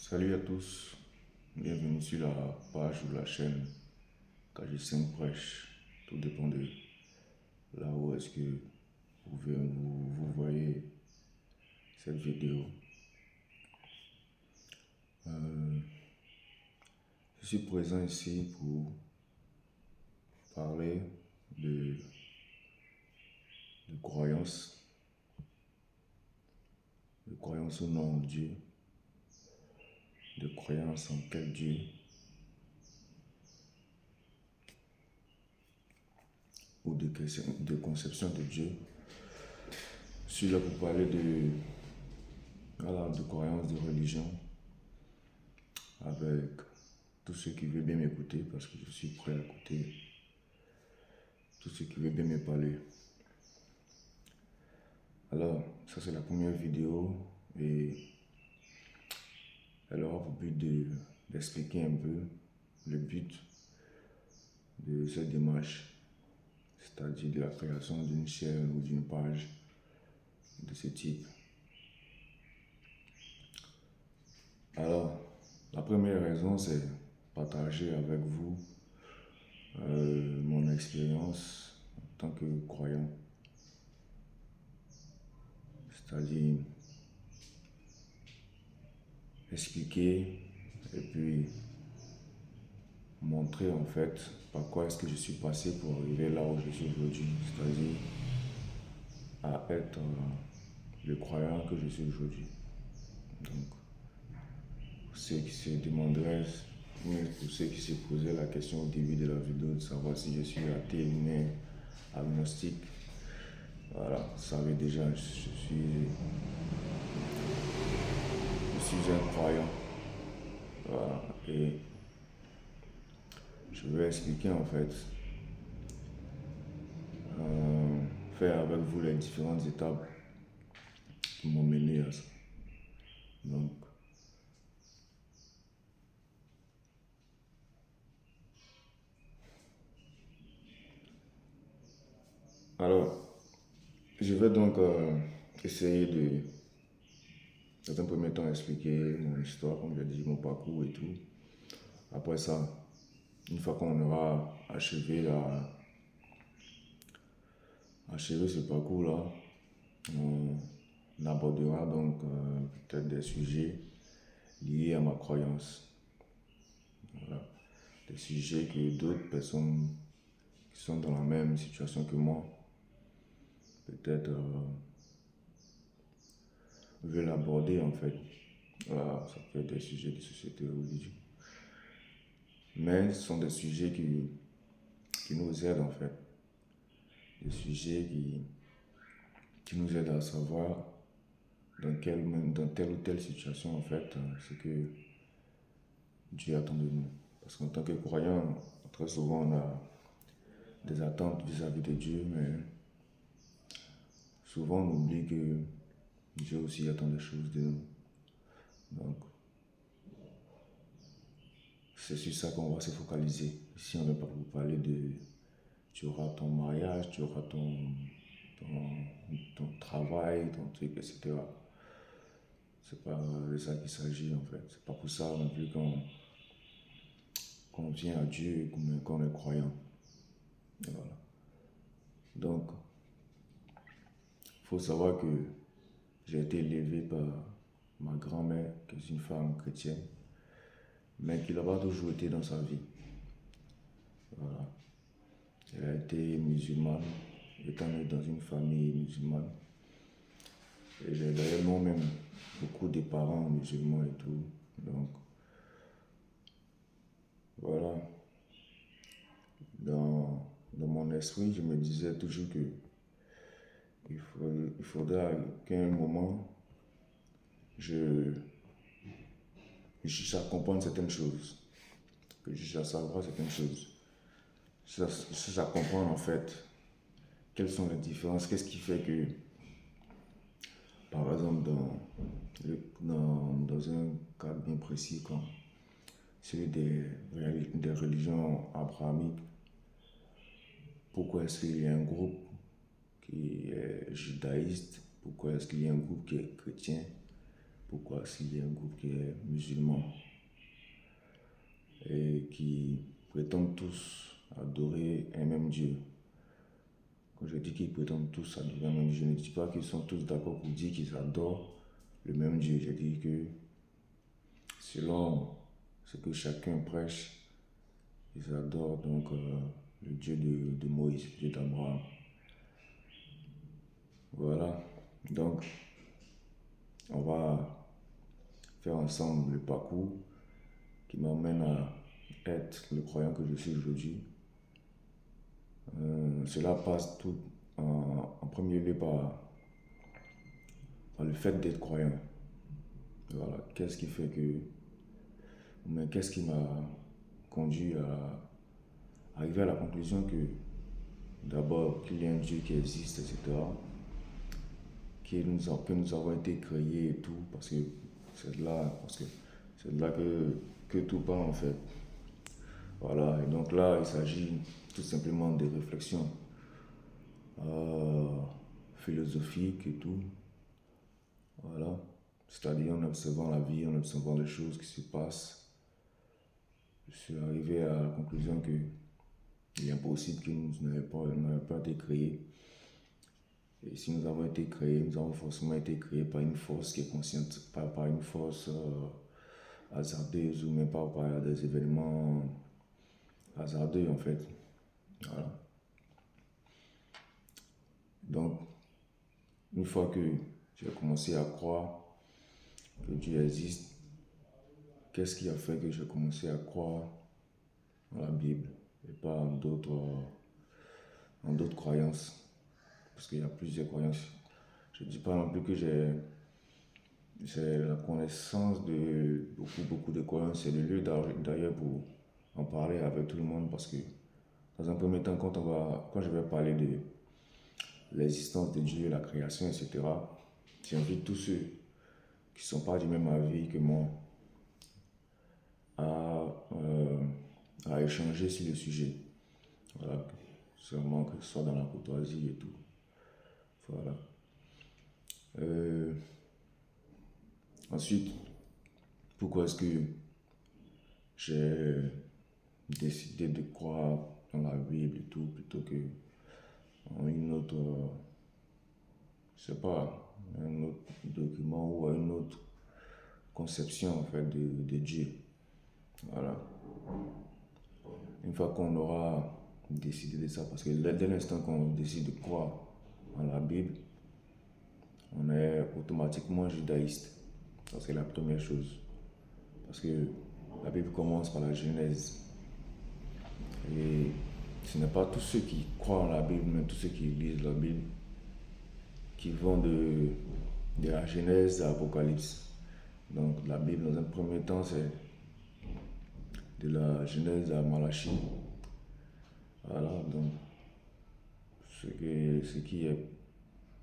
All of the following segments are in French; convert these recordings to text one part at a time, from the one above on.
Salut à tous, bienvenue sur la page ou la chaîne KG5 Prêche. Tout dépend de là où est-ce que vous voyez cette vidéo. Je suis présent ici pour parler de croyance au nom de Dieu, de croyance en quel Dieu, ou de conception de Dieu. Je suis là pour parler de croyance, de religion, avec tous ceux qui veulent bien m'écouter, parce que je suis prêt à écouter tous ceux qui veulent bien me parler. Alors, ça c'est la première vidéo et elle aura pour but d'expliquer un peu le but de cette démarche, c'est-à-dire de la création d'une chaîne ou d'une page de ce type. Alors, la première raison, c'est partager avec vous mon expérience en tant que croyant. C'est-à-dire expliquer et puis montrer en fait par quoi est-ce que je suis passé pour arriver là où je suis aujourd'hui. C'est-à-dire à être le croyant que je suis aujourd'hui. Donc, pour ceux qui se demanderaient, pour ceux qui se posaient la question au début de la vidéo de savoir si je suis athée ou agnostique, voilà, vous savez déjà, je suis un croyant. Voilà, et je vais expliquer en fait, faire avec vous les différentes étapes qui m'ont mené à ça. Donc, alors, je vais donc essayer dans un premier temps, expliquer mon histoire, comme j'ai dit, mon parcours et tout. Après ça, une fois qu'on aura achevé ce parcours-là, on abordera donc peut-être des sujets liés à ma croyance. Voilà. Des sujets que d'autres personnes qui sont dans la même situation que moi, peut-être veulent aborder en fait. Voilà, ça peut être des sujets de société religieuse. Mais ce sont des sujets qui nous aident en fait. Des sujets qui nous aident à savoir dans telle ou telle situation en fait, ce que Dieu attend de nous. Parce qu'en tant que croyant, très souvent on a des attentes vis-à-vis de Dieu, mais souvent on oublie que Dieu aussi attend des choses de nous. Donc, c'est sur ça qu'on va se focaliser. Ici, on ne va pas vous parler de tu auras ton mariage, tu auras ton travail, ton truc, etc. C'est pas de ça qu'il s'agit en fait. C'est pas pour ça non plus qu'on vient à Dieu et qu'on est croyant. Et voilà. Donc, il faut savoir que j'ai été élevé par ma grand-mère, qui est une femme chrétienne, mais qui n'a pas toujours été dans sa vie. Voilà. Elle a été musulmane, étant née dans une famille musulmane. Et j'ai d'ailleurs moi-même beaucoup de parents musulmans et tout. Donc, voilà. Dans mon esprit, je me disais toujours que il faudra qu'à un moment, je cherche à comprendre certaines choses, que je cherche à savoir certaines choses. Je cherche à comprendre en fait quelles sont les différences, qu'est-ce qui fait que, par exemple, dans un cas bien précis, comme celui des religions abrahamiques, pourquoi est-ce qu'il y a un groupe qui est judaïste, pourquoi est-ce qu'il y a un groupe qui est chrétien, Pourquoi s'il y a un groupe qui est musulman et qui prétendent tous adorer un même Dieu. Quand je dis qu'ils prétendent tous adorer un même Dieu, je ne dis pas qu'ils sont tous d'accord pour dire qu'ils adorent le même Dieu. Je dis que selon ce que chacun prêche, ils adorent donc le Dieu de Moïse, le Dieu d'Abraham. Voilà. Donc, on va faire ensemble le parcours qui m'emmène à être le croyant que je suis aujourd'hui. Cela passe tout en premier lieu par le fait d'être croyant. Voilà. Qu'est-ce qui fait que, mais qu'est-ce qui m'a conduit à arriver à la conclusion que d'abord qu'il y a un Dieu qui existe, etc. Que nous avons été créés et tout, parce que c'est de là que tout part en fait. Voilà, et donc là, il s'agit tout simplement de réflexions philosophiques et tout. Voilà, c'est-à-dire en observant la vie, en observant les choses qui se passent, je suis arrivé à la conclusion que il est impossible que nous n'ayons pas été créés. Et si nous avons été créés, nous avons forcément été créés par une force qui est consciente, pas par une force hasardeuse ou même pas par des événements hasardeux en fait. Voilà. Donc, une fois que j'ai commencé à croire que Dieu existe, qu'est-ce qui a fait que j'ai commencé à croire en la Bible et pas en d'autres croyances? Parce qu'il y a plusieurs croyances. Je ne dis pas non plus que j'ai la connaissance de beaucoup de croyances. C'est le lieu d'ailleurs pour en parler avec tout le monde parce que dans un premier temps, quand je vais parler de l'existence de Dieu, la création, etc., j'invite tous ceux qui ne sont pas du même avis que moi à, à échanger sur le sujet. Voilà, seulement que ce soit dans la courtoisie et tout. Voilà. Ensuite, pourquoi est-ce que j'ai décidé de croire dans la Bible et tout plutôt que en une autre, je sais pas, un autre document ou une autre conception en fait de Dieu. Voilà. Une fois qu'on aura décidé de ça, parce que dès l'instant qu'on décide de croire en la Bible, on est automatiquement judaïste. Ça c'est la première chose. Parce que la Bible commence par la Genèse. Et ce n'est pas tous ceux qui croient en la Bible, mais tous ceux qui lisent la Bible, qui vont de la Genèse à l'Apocalypse. Donc la Bible, dans un premier temps, c'est de la Genèse à Malachie. Voilà, donc ce qui est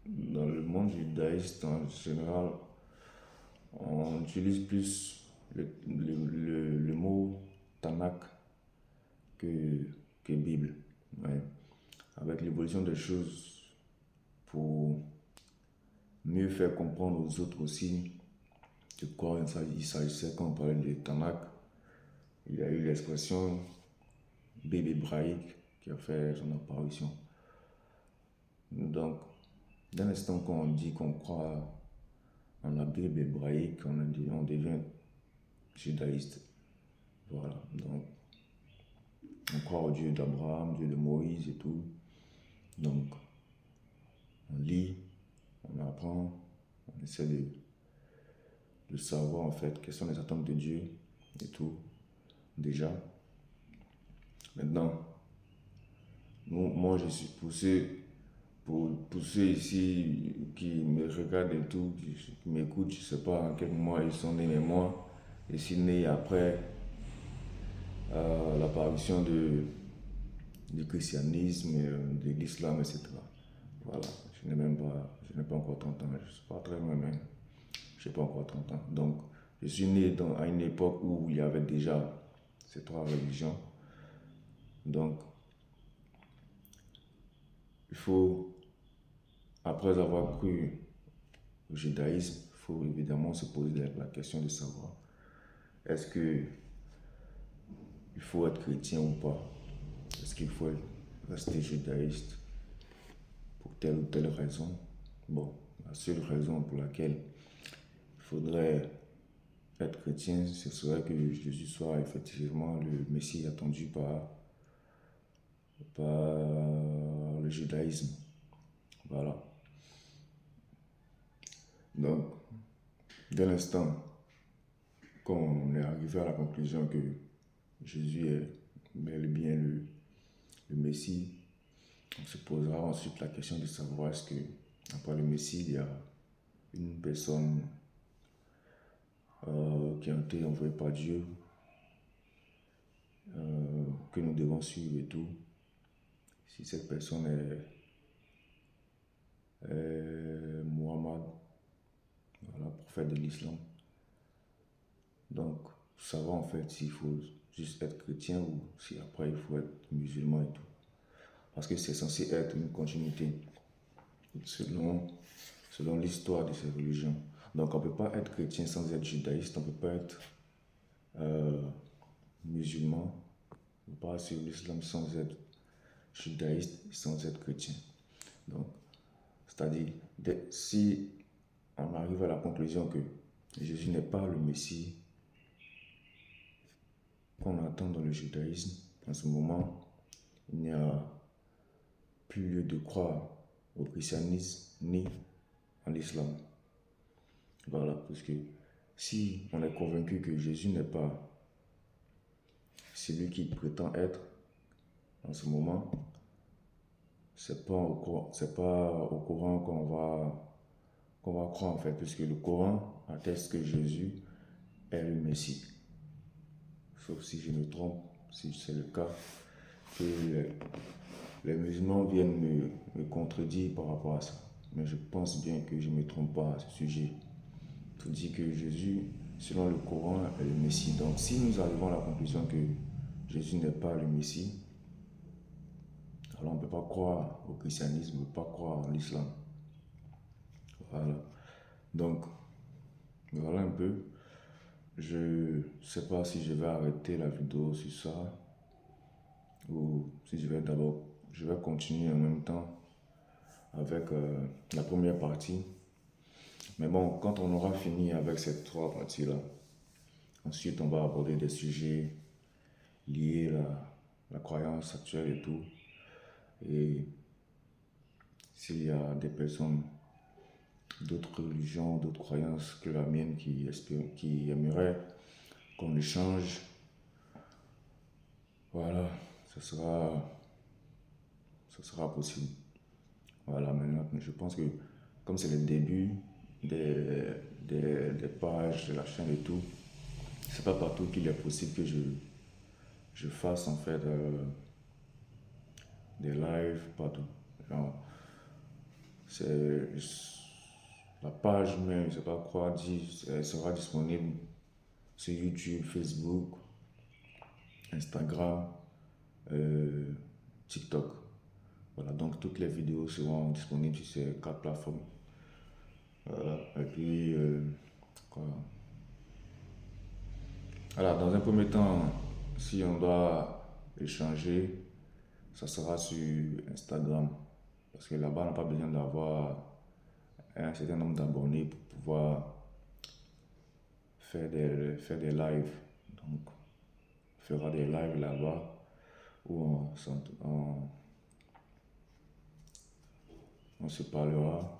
dans le monde judaïste en général, on utilise plus le mot Tanakh que, que Bible. Ouais. Avec l'évolution des choses, pour mieux faire comprendre aux autres aussi de quoi il s'agissait quand on parlait de Tanakh, il y a eu l'expression Bible hébraïque qui a fait son apparition. Donc, dès l'instant qu'on dit qu'on croit en la Bible hébraïque, on devient judaïste. Voilà. Donc, on croit au Dieu d'Abraham, Dieu de Moïse et tout. Donc, on lit, on apprend, on essaie de savoir en fait quelles sont les attentes de Dieu et tout, déjà. Maintenant, moi je suis poussé, pour ceux ici qui me regardent et tout, qui m'écoutent, je ne sais pas en quel mois ils sont nés, mais moi, je suis né après l'apparition du christianisme, de l'islam, etc. Voilà, je n'ai pas encore 30 ans, je ne suis pas très loin, mais je n'ai pas encore 30 ans. Donc, je suis né à une époque où il y avait déjà ces trois religions. Donc, il faut, après avoir cru au judaïsme, il faut évidemment se poser la question de savoir est-ce que il faut être chrétien ou pas? Est-ce qu'il faut rester judaïste pour telle ou telle raison? Bon, la seule raison pour laquelle il faudrait être chrétien, ce serait que Jésus soit effectivement le Messie attendu par le judaïsme. Voilà. Donc, dès l'instant qu'on est arrivé à la conclusion que Jésus est bel et bien le Messie, on se posera ensuite la question de savoir est-ce que, après le Messie, il y a une personne qui a été envoyée par Dieu, que nous devons suivre et tout. Si cette personne est Muhammad, voilà, prophète de l'islam. Donc, savoir en fait s'il faut juste être chrétien ou si après il faut être musulman et tout. Parce que c'est censé être une continuité selon l'histoire de ces religions. Donc on ne peut pas être chrétien sans être judaïste, on ne peut pas être musulman, on ne peut pas suivre l'islam sans être judaïste et sans être chrétien. Donc, c'est-à-dire, si on arrive à la conclusion que Jésus n'est pas le Messie qu'on attend dans le judaïsme, en ce moment, il n'y a plus lieu de croire au christianisme ni en l'islam. Voilà, parce que si on est convaincu que Jésus n'est pas celui qu'il prétend être en ce moment, c'est pas au Coran qu'on va croire en fait, puisque le Coran atteste que Jésus est le Messie. Sauf si je me trompe, si c'est le cas, que les musulmans viennent me contredire par rapport à ça. Mais je pense bien que je ne me trompe pas à ce sujet. Tout dit que Jésus, selon le Coran, est le Messie. Donc si nous arrivons à la conclusion que Jésus n'est pas le Messie, alors on ne peut pas croire au christianisme, on ne peut pas croire en l'islam. Voilà. Donc, voilà un peu. Je ne sais pas si je vais arrêter la vidéo sur ça ou si je vais continuer en même temps avec la première partie. Mais bon, quand on aura fini avec ces trois parties-là, ensuite on va aborder des sujets liés à la croyance actuelle et tout. Et s'il y a des personnes d'autres religions, d'autres croyances que la mienne qui aimeraient qu'on échange, voilà, ce sera possible. Voilà, maintenant, je pense que comme c'est le début des pages de la chaîne et tout, c'est pas partout qu'il est possible que je fasse en fait des lives partout. Genre, c'est la page même, je sais pas quoi dire, elle sera disponible sur YouTube, Facebook, Instagram, TikTok. Voilà, donc toutes les vidéos seront disponibles sur ces quatre plateformes. Voilà, et puis, quoi. Voilà, dans un premier temps, si on doit échanger, ça sera sur Instagram. Parce que là-bas, on n'a pas besoin d'avoir un certain nombre d'abonnés pour pouvoir faire des lives. Donc, on fera des lives là-bas où on se parlera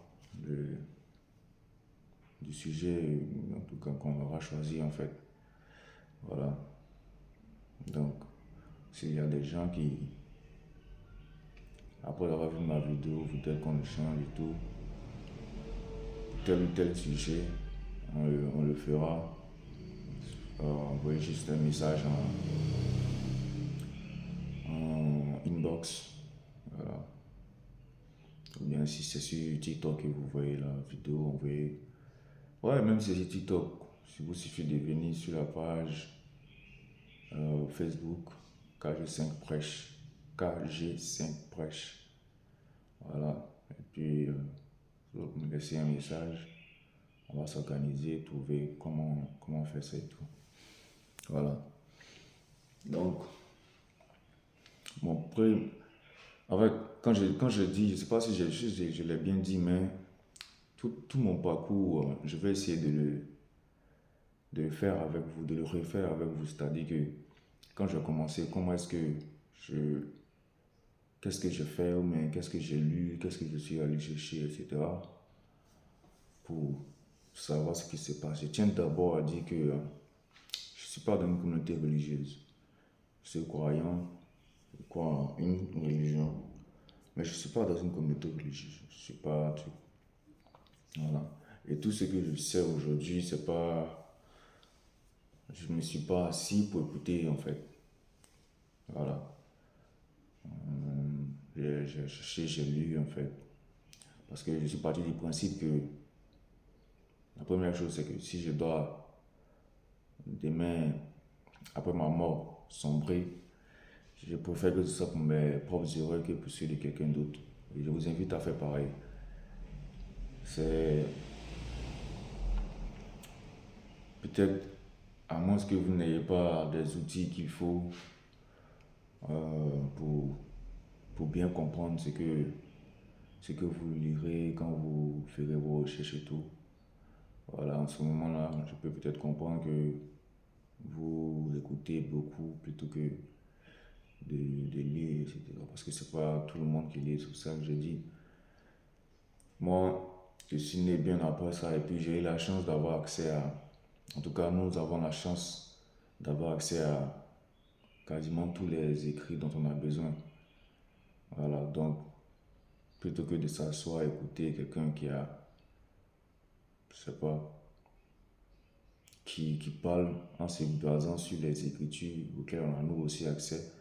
du sujet, en tout cas, qu'on aura choisi en fait. Voilà. Donc, s'il y a des gens qui, après avoir vu ma vidéo, voudraient qu'on échange et tout, tel ou tel sujet, on le fera. Envoyez juste un message en inbox. Voilà. Ou bien si c'est sur TikTok et vous voyez la vidéo, envoyez. Ouais, même si c'est sur TikTok, il vous suffit de venir sur la page Facebook KG5 Prêche. KG5 Prêche. Voilà. Et puis, vous me laissez un message. On va s'organiser, trouver comment faire ça et tout. Voilà. Donc, mon premier. En fait, quand je dis, je ne sais pas si je l'ai bien dit, mais tout mon parcours, je vais essayer de le faire avec vous, de le refaire avec vous. C'est-à-dire que quand je commençais, comment est-ce que je. Qu'est-ce que je fais, ou bien qu'est-ce que j'ai lu, qu'est-ce que je suis allé chercher, etc. Pour savoir ce qui se passe. Je tiens d'abord à dire que je ne suis pas dans une communauté religieuse. Je suis croyant, je crois en une religion, mais je ne suis pas dans une communauté religieuse. Je suis pas. Voilà. Et tout ce que je sais aujourd'hui, c'est pas. Je ne me suis pas assis pour écouter, en fait. Voilà. J'ai cherché, j'ai lu, en fait. Parce que je suis parti du principe que la première chose, c'est que si je dois, demain, après ma mort, sombrer, je préfère que ce soit pour mes propres erreurs que pour ceux de quelqu'un d'autre. Et je vous invite à faire pareil. C'est peut-être, à moins que vous n'ayez pas des outils qu'il faut pour, bien comprendre ce que vous lirez quand vous ferez vos recherches et tout. Voilà, en ce moment-là, je peux peut-être comprendre que vous écoutez beaucoup plutôt que de lire, etc. Parce que c'est pas tout le monde qui lit, c'est pour ça que je dis. Moi, je suis né bien après ça et puis j'ai eu la chance d'avoir accès à. En tout cas, nous avons la chance d'avoir accès à quasiment tous les écrits dont on a besoin. Voilà, donc plutôt que de s'asseoir et écouter quelqu'un qui a, je sais pas, qui parle en se basant sur les écritures auxquelles on a nous aussi accès,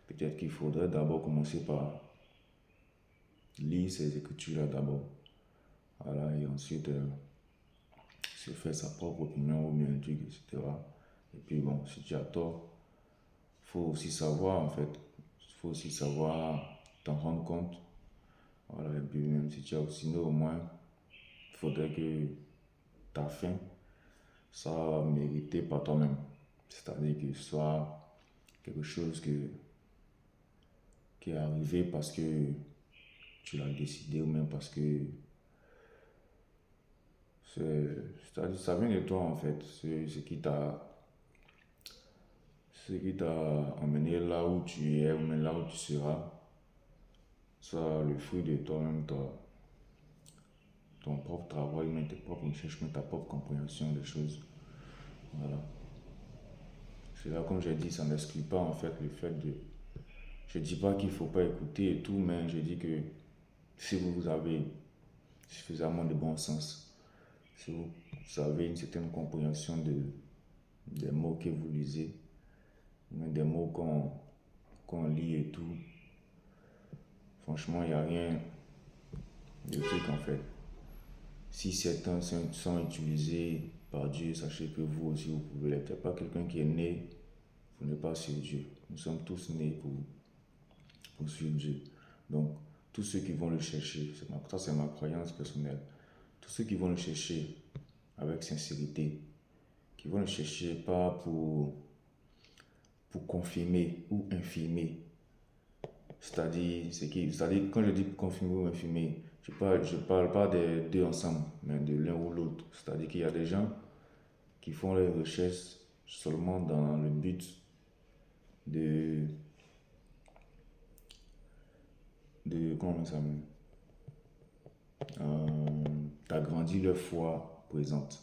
peut-être qu'il faudrait d'abord commencer par lire ces écritures-là d'abord. Voilà, et ensuite se faire sa propre opinion ou bien un truc, etc. Et puis bon, si tu as tort, il faut aussi savoir en fait, il faut aussi savoir t'en rendre compte. Voilà, et puis même si tu as obstiné au moins, il faudrait que ta fin soit méritée par toi-même. C'est-à-dire que ce soit quelque chose qui est arrivé parce que tu l'as décidé ou même parce que c'est-à-dire ça vient de toi en fait. C'est ce qui t'a emmené là où tu es ou même là où tu seras. Soit le fruit de toi-même, ton propre travail, mais tes propres recherches, mais ta propre compréhension des choses. Voilà. C'est là, comme j'ai dit, ça n'exclut pas en fait le fait de. Je dis pas qu'il faut pas écouter et tout, mais je dis que si vous avez suffisamment de bon sens, si vous avez une certaine compréhension des mots que vous lisez, mais des mots qu'on lit et tout, franchement, il n'y a rien de truc en fait. Si certains sont utilisés par Dieu, sachez que vous aussi vous pouvez l'être. Il n'y a pas quelqu'un qui est né, vous n'êtes pas sur Dieu. Nous sommes tous nés pour suivre Dieu. Donc, tous ceux qui vont le chercher, ça c'est ma croyance personnelle, tous ceux qui vont le chercher avec sincérité, qui vont le chercher pas pour confirmer ou infirmer. C'est-à-dire, quand je dis confirmer ou infirmer, je parle pas des deux ensemble, mais de l'un ou l'autre. C'est-à-dire qu'il y a des gens qui font leurs recherches seulement dans le but de, comment ça s'appelle, d'agrandir leur foi présente.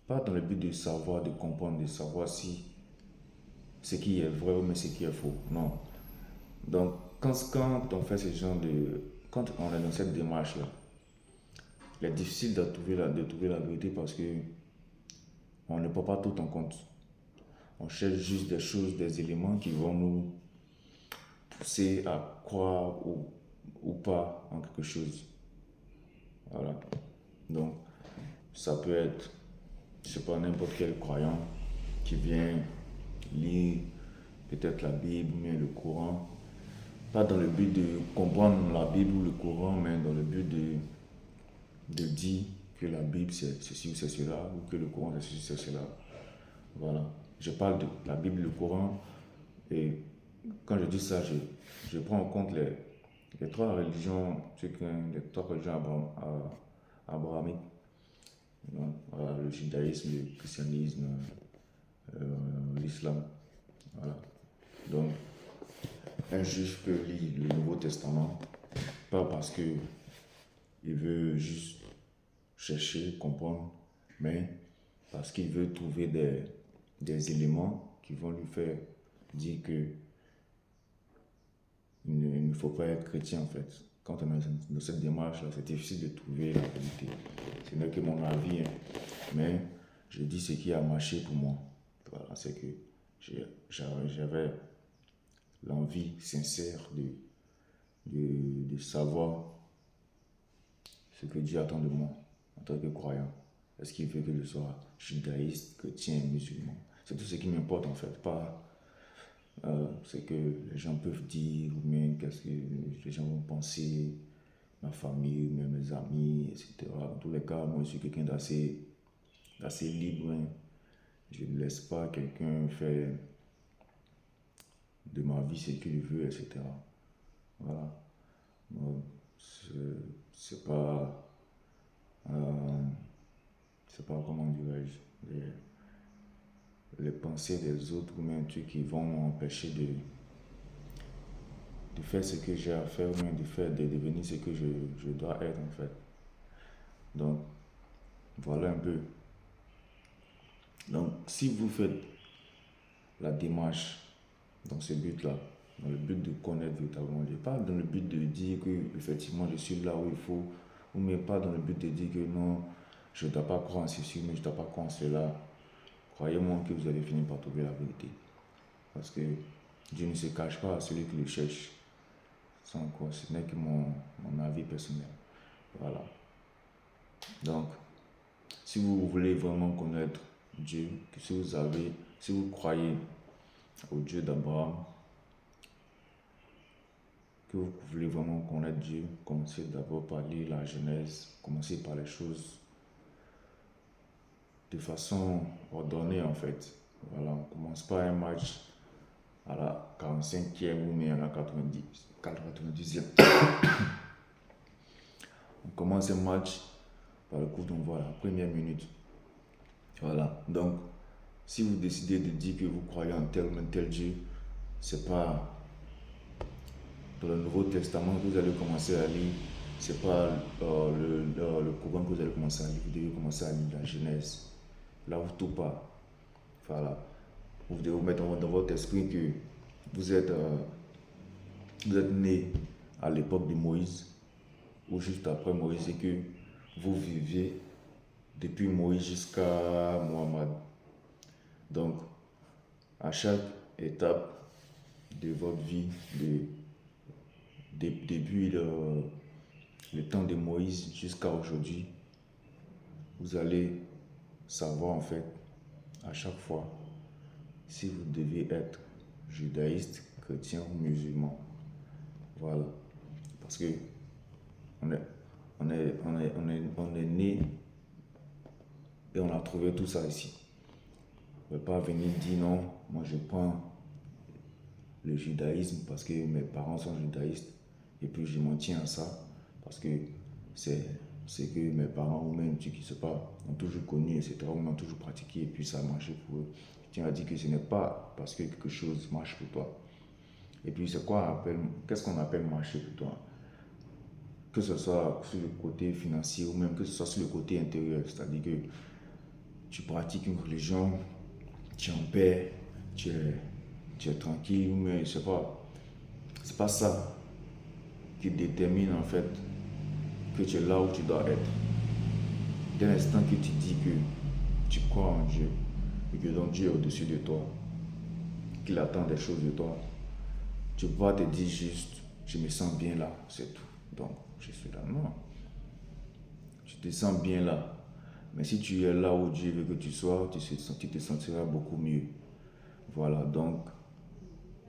Pas dans le but de savoir, de comprendre, de savoir si ce qui est vrai ou mais ce qui est faux. Non. Donc, quand on fait ce genre de. Quand on est dans cette démarche-là, il est difficile de trouver la vérité parce que on ne prend pas tout en compte. On cherche juste des choses, des éléments qui vont nous pousser à croire ou pas en quelque chose. Voilà. Donc, ça peut être, je sais pas, n'importe quel croyant qui vient lire peut-être la Bible, mais le Coran. Pas dans le but de comprendre la Bible ou le Coran, mais dans le but de dire que la Bible c'est ceci ou c'est cela, ou que le Coran c'est ceci ou c'est cela. Voilà. Je parle de la Bible, le Coran, et quand je dis ça, je prends en compte les trois religions, les trois religions abrahamiques. Donc, voilà, le judaïsme, le christianisme, l'islam. Voilà. Donc, un juif peut lire le Nouveau Testament, pas parce que il veut juste chercher, comprendre, mais parce qu'il veut trouver des éléments qui vont lui faire dire que il ne faut pas être chrétien en fait. Quand on est dans cette démarche-là, c'est difficile de trouver la vérité. Ce n'est que mon avis, hein. Mais je dis ce qui a marché pour moi. Voilà, c'est que j'avais l'envie sincère de savoir ce que Dieu attend de moi en tant que croyant. Est-ce qu'il veut que je sois judaïste, chrétien, musulman? C'est tout ce qui m'importe en fait, pas ce que les gens peuvent dire, ou bien qu'est-ce que les gens vont penser, ma famille, mes amis, etc. Dans tous les cas, moi je suis quelqu'un d'assez libre, hein. Je ne laisse pas quelqu'un faire de ma vie ce qu'il veut, etc. Voilà. Donc, c'est pas, comment dirais-je, les pensées des autres ou même trucs qui vont m'empêcher de faire ce que j'ai à faire ou même de devenir ce que je dois être en fait. Donc, voilà un peu. Donc, si vous faites la démarche dans ce but-là, dans le but de connaître véritablement Dieu, pas dans le but de dire que effectivement je suis là où il faut, ou même pas dans le but de dire que non, je ne dois pas croire en ceci, mais je ne dois pas croire en cela. Croyez-moi que vous allez finir par trouver la vérité. Parce que Dieu ne se cache pas à celui qui le cherche. Sans quoi, ce n'est que mon avis personnel. Voilà. Donc, si vous voulez vraiment connaître Dieu, que si vous croyez au Dieu d'Abraham, que vous voulez vraiment connaître Dieu, commencez d'abord par lire la Genèse, commencez par les choses de façon ordonnée en fait. Voilà, on ne commence pas un match à la 45e ou même à la 90e. On commence un match par le coup d'envoi, la première minute. Voilà, donc si vous décidez de dire que vous croyez en tel ou tel Dieu, c'est pas dans le Nouveau Testament que vous allez commencer à lire, c'est pas le Coran que vous allez commencer à lire, vous devez commencer à lire la Genèse, là où tout part. Voilà, vous devez vous mettre dans votre esprit que vous êtes né à l'époque de Moïse, ou juste après Moïse, et que vous viviez depuis Moïse jusqu'à Mohammed. Donc, à chaque étape de votre vie, depuis le temps de Moïse jusqu'à aujourd'hui, vous allez savoir en fait à chaque fois si vous devez être judaïste, chrétien ou musulman. Voilà. Parce que on est né et on a trouvé tout ça ici. On ne peut pas venir dire non, moi je prends le judaïsme parce que mes parents sont judaïstes et puis je m'en tiens à ça parce que c'est que mes parents ou même ceux qui se pas ont toujours connu, etc., ou ont toujours pratiqué et puis ça a marché pour eux. Je tiens à dire que ce n'est pas parce que quelque chose marche pour toi. Et puis qu'est-ce qu'on appelle marcher pour toi? Que ce soit sur le côté financier ou même que ce soit sur le côté intérieur, c'est-à-dire que tu pratiques une religion, tu es en paix, tu es tranquille, mais je sais pas, c'est pas ça qui détermine en fait que tu es là où tu dois être. Dès l'instant que tu dis que tu crois en Dieu et que donc Dieu est au-dessus de toi, qu'il attend des choses de toi, tu peux pas te dire juste je me sens bien là, c'est tout. Donc je suis là. Non. Tu te sens bien là. Mais si tu es là où Dieu veut que tu sois, tu te sentiras beaucoup mieux. Voilà, donc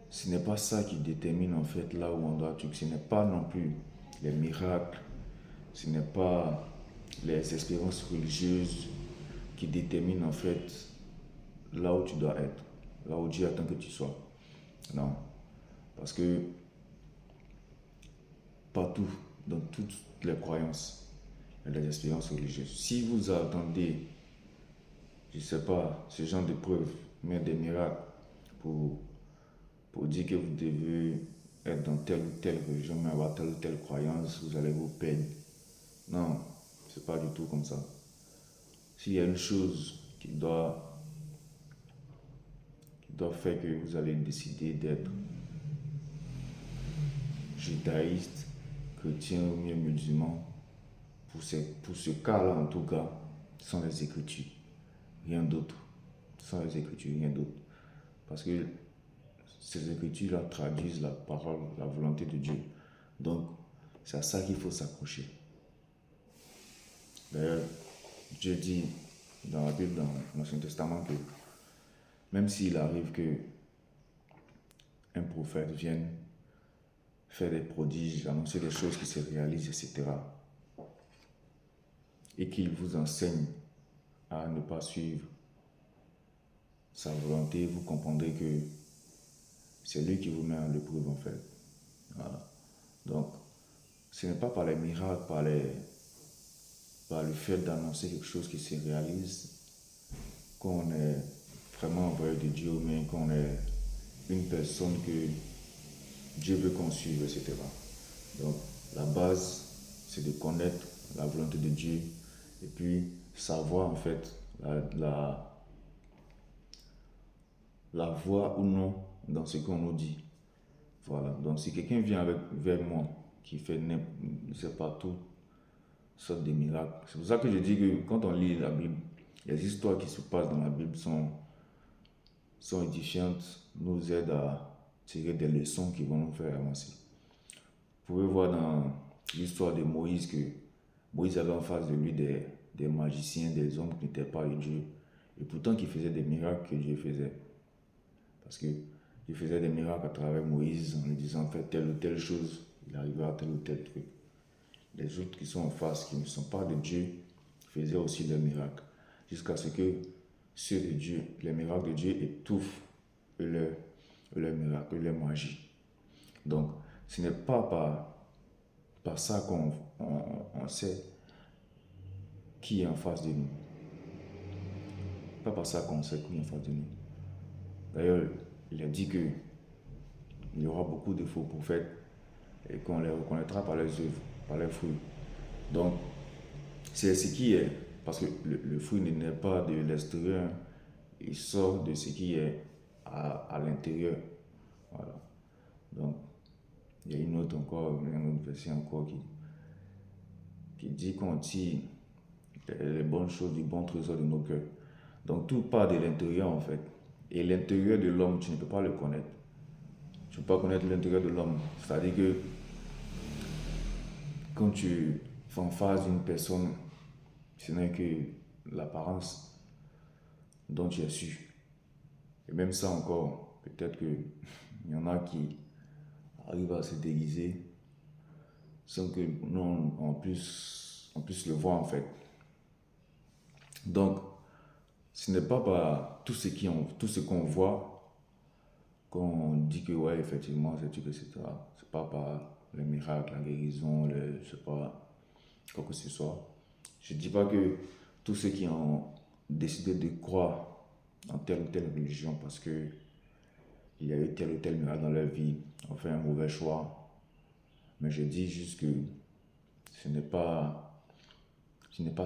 ce n'est pas ça qui détermine en fait là où on doit. Ce n'est pas non plus les miracles, ce n'est pas les expériences religieuses qui déterminent en fait là où tu dois être, là où Dieu attend que tu sois. Non. Parce que partout, dans toutes les croyances, il y a des expériences religieuses. Si vous attendez, je ne sais pas, ce genre de preuves, mais des miracles pour, pour dire que vous devez être dans telle ou telle religion, mais avoir telle ou telle croyance, vous allez vous perdre. Non, c'est pas du tout comme ça. S'il y a une chose qui doit faire que vous allez décider d'être judaïste, chrétien ou bien musulman, pour ce cas-là en tout cas, ce sont les Écritures. Rien d'autre. Ce sont les Écritures, rien d'autre. Parce que ces Écritures-là traduisent la parole, la volonté de Dieu. Donc, c'est à ça qu'il faut s'accrocher. D'ailleurs, Dieu dit dans la Bible, dans l'Ancien Testament, que même s'il arrive que un prophète vienne faire des prodiges, annoncer des choses qui se réalisent, etc., et qu'il vous enseigne à ne pas suivre sa volonté, vous comprendrez que c'est lui qui vous met en épreuve en fait. Voilà. Donc, ce n'est pas par les miracles, par le fait d'annoncer quelque chose qui se réalise qu'on est vraiment envoyé de Dieu, mais qu'on est une personne que Dieu veut qu'on suive, etc. Donc, la base, c'est de connaître la volonté de Dieu et puis savoir en fait la voie ou non dans ce qu'on nous dit. Voilà. Donc, si quelqu'un vient vers moi qui fait, je ne sais pas, tout sorte de miracles, c'est pour ça que je dis que quand on lit la Bible, les histoires qui se passent dans la Bible sont édifiantes, nous aident à tirer des leçons qui vont nous faire avancer. Vous pouvez voir dans l'histoire de Moïse que Moïse avait en face de lui des magiciens, des hommes qui n'étaient pas de Dieu, et pourtant qui faisaient des miracles que Dieu faisait. Parce que Dieu faisait des miracles à travers Moïse en lui disant fais telle ou telle chose, il arrivait à tel ou tel truc. Les autres qui sont en face, qui ne sont pas de Dieu, faisaient aussi des miracles. Jusqu'à ce que ceux de Dieu, les miracles de Dieu étouffent leurs miracles, leur magie. Donc, ce n'est pas par ça qu'on sait qui est en face de nous. Pas par ça qu'on sait qui est en face de nous. D'ailleurs, il a dit qu'il y aura beaucoup de faux prophètes et qu'on les reconnaîtra par leurs œuvres, par leurs fruits. Donc, c'est ce qui est, parce que le fruit ne naît pas de l'extérieur, il sort de ce qui est à l'intérieur. Voilà. Donc, il y a une autre version encore qui dit qu'on tire les bonnes choses du bon trésor de nos cœurs. Donc, tout part de l'intérieur en fait. Et l'intérieur de l'homme, tu ne peux pas le connaître. Tu ne peux pas connaître l'intérieur de l'homme. C'est-à-dire que quand tu fais en face d'une personne, ce n'est que l'apparence dont tu es su. Et même ça encore, peut-être qu'il y en a qui arrivent à se déguiser sans que nous on puisse le voir en fait. Donc, ce n'est pas par tout ce qu'on voit qu'on dit que ouais, effectivement, c'est tout, etc. C'est pas par les miracles, la guérison, je sais pas, quoi que ce soit. Je ne dis pas que tous ceux qui ont décidé de croire en telle ou telle religion parce que il y a eu tel ou tel miracle dans leur vie ont fait un mauvais choix. Mais je dis juste que ce n'est pas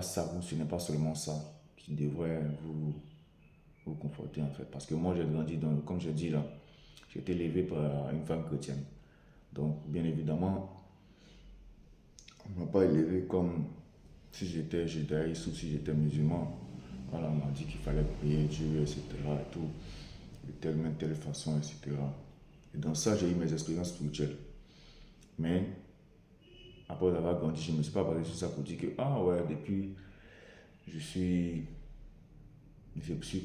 ça, ou ce n'est pas seulement ça qui devrait vous conforter en fait. Parce que moi j'ai grandi comme je dis là, j'ai été élevé par une femme chrétienne. Donc bien évidemment, on ne m'a pas élevé comme si j'étais judaïste ou si j'étais musulman. Voilà, on m'a dit qu'il fallait prier Dieu, etc. et tout, de telle façon, etc. Et dans ça, j'ai eu mes expériences spirituelles. Mais après avoir grandi, je ne me suis pas basé sur ça pour dire que, ah ouais, depuis, je suis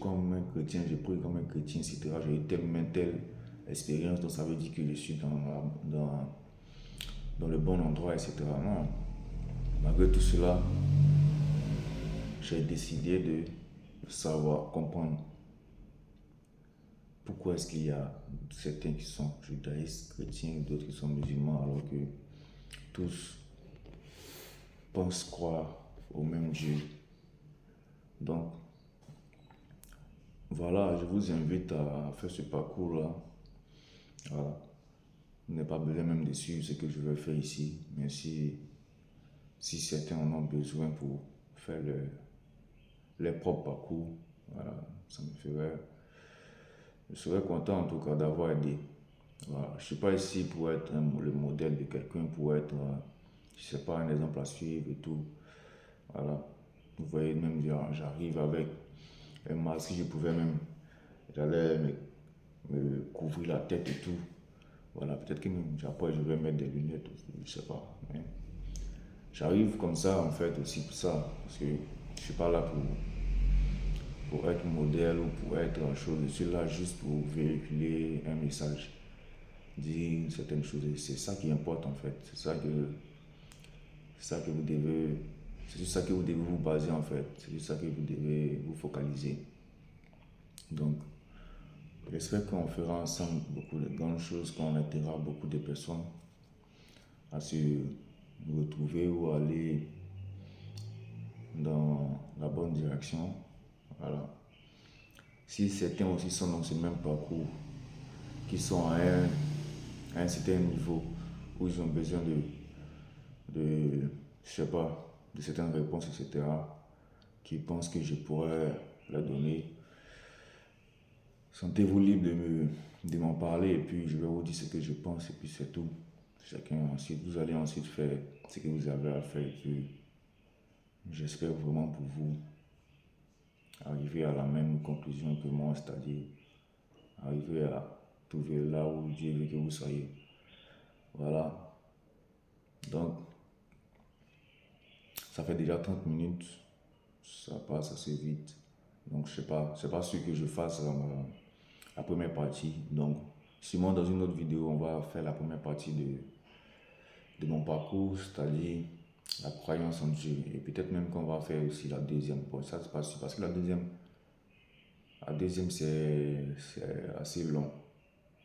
comme un chrétien, je prie comme un chrétien, etc. J'ai eu telle expérience, donc ça veut dire que je suis dans le bon endroit, etc. Non. Malgré tout cela, j'ai décidé de savoir, comprendre pourquoi est-ce qu'il y a certains qui sont judaïstes, chrétiens, et d'autres qui sont musulmans, alors que tous pensent croire au même Dieu. Donc, voilà, je vous invite à faire ce parcours-là. Voilà. Vous n'avez pas besoin même de suivre ce que je vais faire ici, mais si certains en ont besoin pour faire leur propre parcours, voilà, ça me ferait, je serais content en tout cas d'avoir aidé. Voilà. Je ne suis pas ici pour être le modèle de quelqu'un, pour être, je sais pas, un exemple à suivre et tout. Voilà. Vous voyez, même j'arrive avec un masque, si je pouvais même, j'allais me couvrir la tête et tout. Voilà, peut-être que même après je vais mettre des lunettes, je sais pas. Mais j'arrive comme ça en fait aussi pour ça, parce que je suis pas là pour être modèle ou pour être chose, je suis là juste pour véhiculer un message, dire certaines choses. C'est ça qui importe en fait, c'est ça que vous devez, c'est sur ça que vous devez vous baser en fait, c'est sur ça que vous devez vous focaliser. Donc, j'espère qu'on fera ensemble beaucoup de grandes choses, qu'on aidera beaucoup de personnes à se retrouver ou aller dans la bonne direction. Voilà. Si certains aussi sont dans ce même parcours, qui sont à un certain niveau, où ils ont besoin je sais pas, de certaines réponses, etc., qui pensent que je pourrais leur donner, sentez-vous libre de m'en parler et puis je vais vous dire ce que je pense et puis c'est tout. Chacun ensuite, vous allez ensuite faire ce que vous avez à faire et puis j'espère vraiment pour vous arriver à la même conclusion que moi, c'est-à-dire arriver à trouver là où Dieu veut que vous soyez. Voilà. Donc, ça fait déjà 30 minutes. Ça passe assez vite. Donc, je sais pas, c'est pas sûr que je fasse la première partie. Donc, sûrement dans une autre vidéo, on va faire la première partie de mon parcours, c'est-à-dire la croyance en Dieu. Et peut-être même qu'on va faire aussi la deuxième. Bon, ça, c'est pas sûr, parce que la deuxième c'est assez long.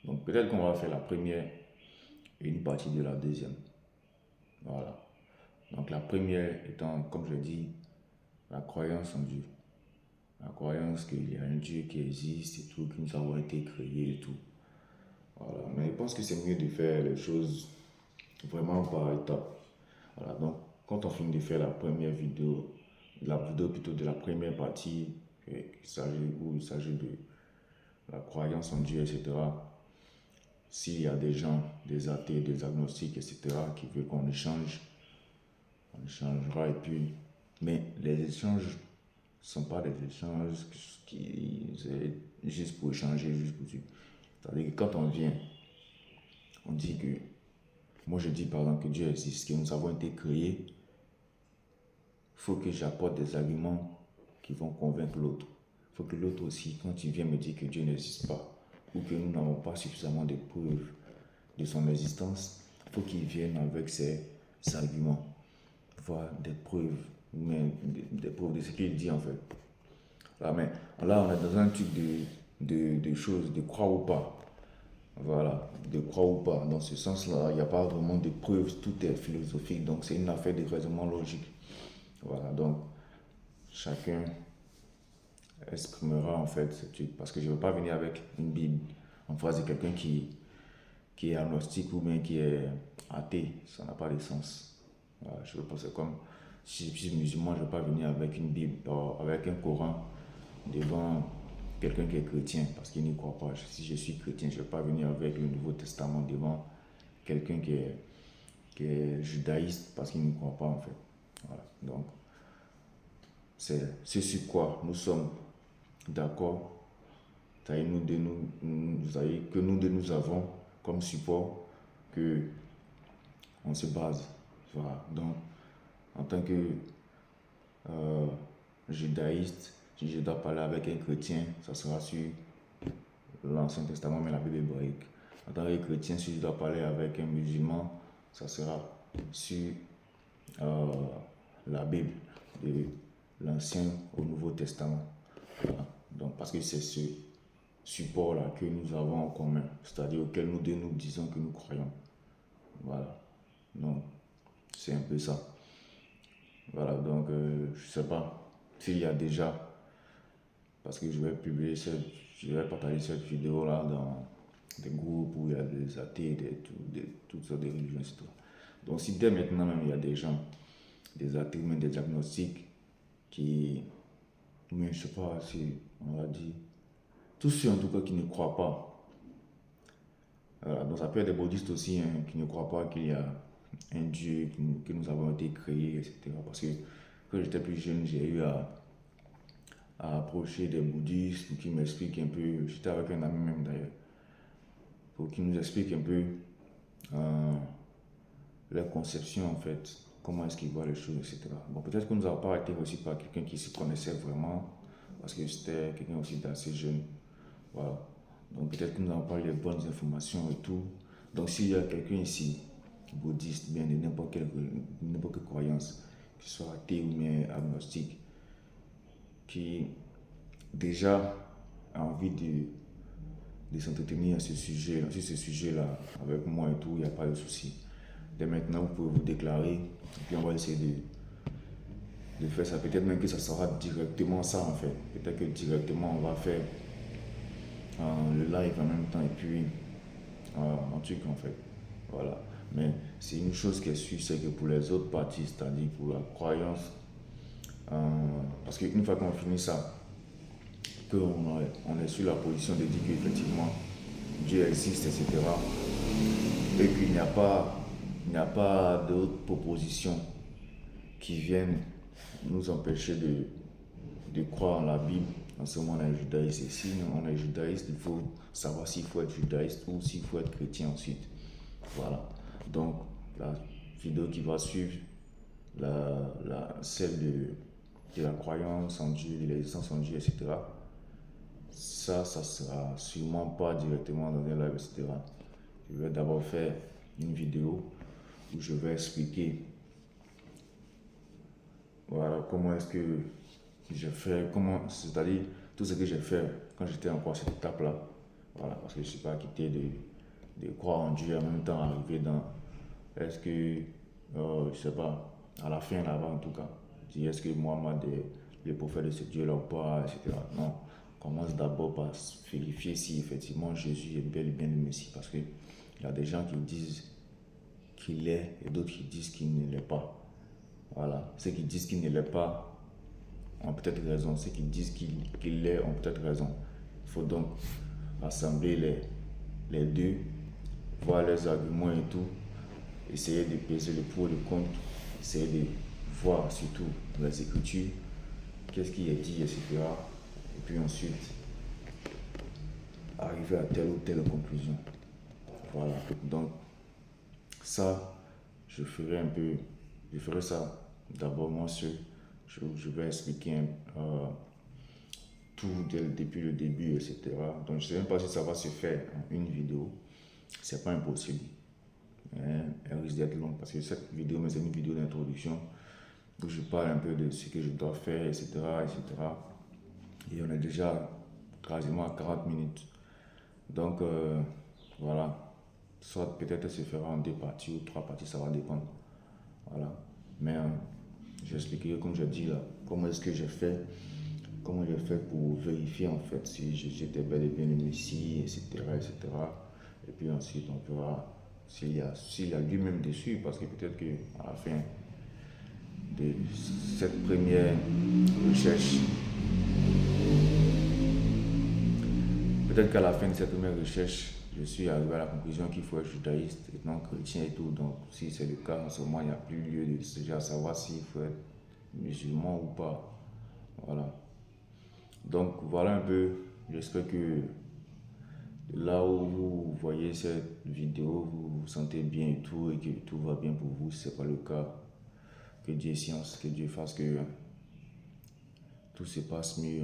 Donc, peut-être qu'on va faire la première et une partie de la deuxième. Voilà. Donc, la première étant, comme je dis, la croyance en Dieu. La croyance qu'il y a un Dieu qui existe et tout, que nous avons été créés et tout. Voilà. Mais je pense que c'est mieux de faire les choses vraiment par étapes. Voilà. Donc, quand on finit de faire la première vidéo, la vidéo plutôt de la première partie, où il s'agit de la croyance en Dieu, etc., s'il y a des gens, des athées, des agnostiques, etc., qui veulent qu'on échange, on échangera et puis. Mais les échanges ne sont pas des échanges qui c'est juste pour échanger, juste pour dire. C'est-à-dire que quand on vient, on dit que. Moi je dis par exemple que Dieu existe, que nous avons été créés, il faut que j'apporte des arguments qui vont convaincre l'autre. Il faut que l'autre aussi, quand il vient me dire que Dieu n'existe pas, ou que nous n'avons pas suffisamment de preuves de son existence, il faut qu'il vienne avec ses arguments, voire des preuves, mais des preuves de ce qu'il dit en fait. Là, on est dans un truc de choses, de croire ou pas. Voilà, de croire ou pas. Dans ce sens-là, il n'y a pas vraiment de preuves, tout est philosophique, donc c'est une affaire de raisonnement logique. Voilà, donc chacun exprimera en fait ce truc, parce que je ne veux pas venir avec une Bible en face de quelqu'un qui est agnostique ou bien qui est athée, ça n'a pas de sens. Voilà, je veux pas, c'est comme si je suis musulman, je ne vais pas venir avec une Bible, avec un Coran devant quelqu'un qui est chrétien parce qu'il n'y croit pas. Si je suis chrétien, je ne vais pas venir avec le Nouveau Testament devant quelqu'un qui est judaïste parce qu'il n'y croit pas en fait. Voilà. Donc, c'est ce sur quoi nous sommes d'accord. Que nous deux nous avons comme support que on se base. Voilà. Donc, en tant que judaïste, si je dois parler avec un chrétien, ça sera sur l'Ancien Testament, mais la Bible hébraïque. En tant que chrétien, si je dois parler avec un musulman, ça sera sur la Bible, l'Ancien au Nouveau Testament. Voilà. Donc, parce que c'est ce support-là que nous avons en commun, c'est-à-dire auquel nous deux nous disons que nous croyons. Voilà. Donc, c'est un peu ça. Voilà, donc je sais pas s'il y a déjà, parce que je vais partager cette vidéo-là dans des groupes où il y a des athées, toutes sortes de religions, etc. Donc si dès maintenant même il y a des gens, des athées, même des agnostiques, qui, mais je sais pas si on va dire, tous ceux en tout cas qui ne croient pas. Voilà, donc ça peut être des bouddhistes aussi hein, qui ne croient pas qu'il y a un Dieu, que nous avons été créés, etc. Parce que quand j'étais plus jeune, j'ai eu à approcher des bouddhistes pour qu'ils m'expliquent un peu, j'étais avec un ami même d'ailleurs, pour qu'ils nous expliquent un peu euh, leur conception en fait, comment est-ce qu'ils voient les choses, etc. Bon, peut-être que nous n'avons pas été aussi par quelqu'un qui se connaissait vraiment, parce que c'était quelqu'un aussi d'assez jeune. Voilà. Donc peut-être que nous n'avons pas eu les bonnes informations et tout. Donc s'il y a quelqu'un ici, bouddhiste, bien de n'importe quelle croyance, qu'il soit athée ou bien agnostique, qui déjà a envie de s'entretenir sur ce sujet-là, avec moi et tout, il n'y a pas de souci. Dès maintenant, vous pouvez vous déclarer, et puis on va essayer de faire ça. Peut-être même que ça sera directement ça en fait. Peut-être que directement on va faire le live en même temps et puis un truc en fait. Voilà. Mais c'est une chose qui est sûre, c'est que pour les autres parties, c'est-à-dire pour la croyance, parce qu'une fois qu'on finit ça, qu'on est sur la position de dire qu'effectivement Dieu existe, etc. Et qu'il n'y a pas d'autres propositions qui viennent nous empêcher de croire en la Bible. En ce moment, on est judaïste. Et si on est judaïste, il faut savoir s'il faut être judaïste ou s'il faut être chrétien ensuite. Voilà. Donc, la vidéo qui va suivre, celle de la croyance en Dieu, de l'existence en Dieu, etc. Ça sera sûrement pas directement dans un live, etc. Je vais d'abord faire une vidéo où je vais expliquer voilà comment est-ce que j'ai fait, c'est-à-dire tout ce que j'ai fait quand j'étais encore à cette étape-là. Voilà, parce que je ne suis pas quitté de croire en Dieu en même temps arriver dans, est-ce que, je sais pas, à la fin là-bas en tout cas, est-ce que Mohamed est le prophète de ce Dieu-là ou pas, etc. Non, commence d'abord par vérifier si effectivement Jésus est bel et bien le Messie, parce qu'il y a des gens qui disent qu'il est et d'autres qui disent qu'il ne l'est pas. Voilà, ceux qui disent qu'il ne l'est pas ont peut-être raison, ceux qui disent qu'il l'est ont peut-être raison. Il faut donc rassembler les deux, voir leurs arguments et tout, essayer de peser le pour et le contre, essayer de voir surtout dans les Écritures qu'est-ce qui est dit, etc. Et puis ensuite, arriver à telle ou telle conclusion. Voilà, donc ça, je ferai ça d'abord moi seul. Je vais expliquer tout depuis le début, etc. Donc je ne sais même pas si ça va se faire en une vidéo. C'est pas impossible. Elle risque d'être longue parce que cette vidéo, c'est une vidéo d'introduction où je parle un peu de ce que je dois faire, etc., etc. Et on est déjà quasiment à 40 minutes. Donc voilà. Soit peut-être se fera en 2 parties ou 3 parties, ça va dépendre. Voilà. Mais j'expliquerai, comme je dis là, comment est-ce que j'ai fait, comment j'ai fait pour vérifier en fait si j'étais bel et bien le Messie, etc., etc. Et puis ensuite, on verra s'il y a lui-même dessus, parce que peut-être qu'à la fin de cette première recherche, peut-être qu'à la fin de cette première recherche, je suis arrivé à la conclusion qu'il faut être judaïste et non chrétien et tout. Donc, si c'est le cas, en ce moment, il n'y a plus lieu de déjà savoir s'il faut être musulman ou pas. Voilà. Donc, voilà un peu. J'espère que là où vous voyez cette vidéo, vous vous sentez bien et tout tout va bien pour vous. Si ce n'est pas le cas, que Dieu science, que Dieu fasse que tout se passe mieux.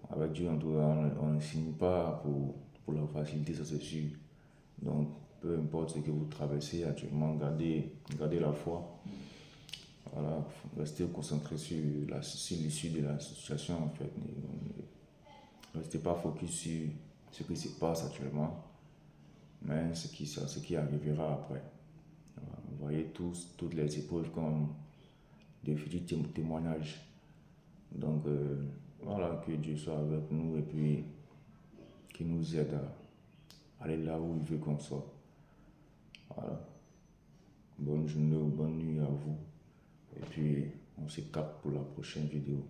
Avec Dieu, en tout cas, on ne signe pas pour la facilité, ça c'est sûr. Donc, peu importe ce que vous traversez actuellement, gardez la foi. Voilà, faut rester concentré sur l'issue de la situation en fait. Ne restez pas focus sur ce qui se passe actuellement, mais ce qui arrivera après. Voilà, vous voyez toutes les épreuves comme des futurs témoignages. Donc voilà, que Dieu soit avec nous et puis qu'il nous aide à aller là où il veut qu'on soit. Voilà. Bonne journée ou bonne nuit à vous. Et puis on se capte pour la prochaine vidéo.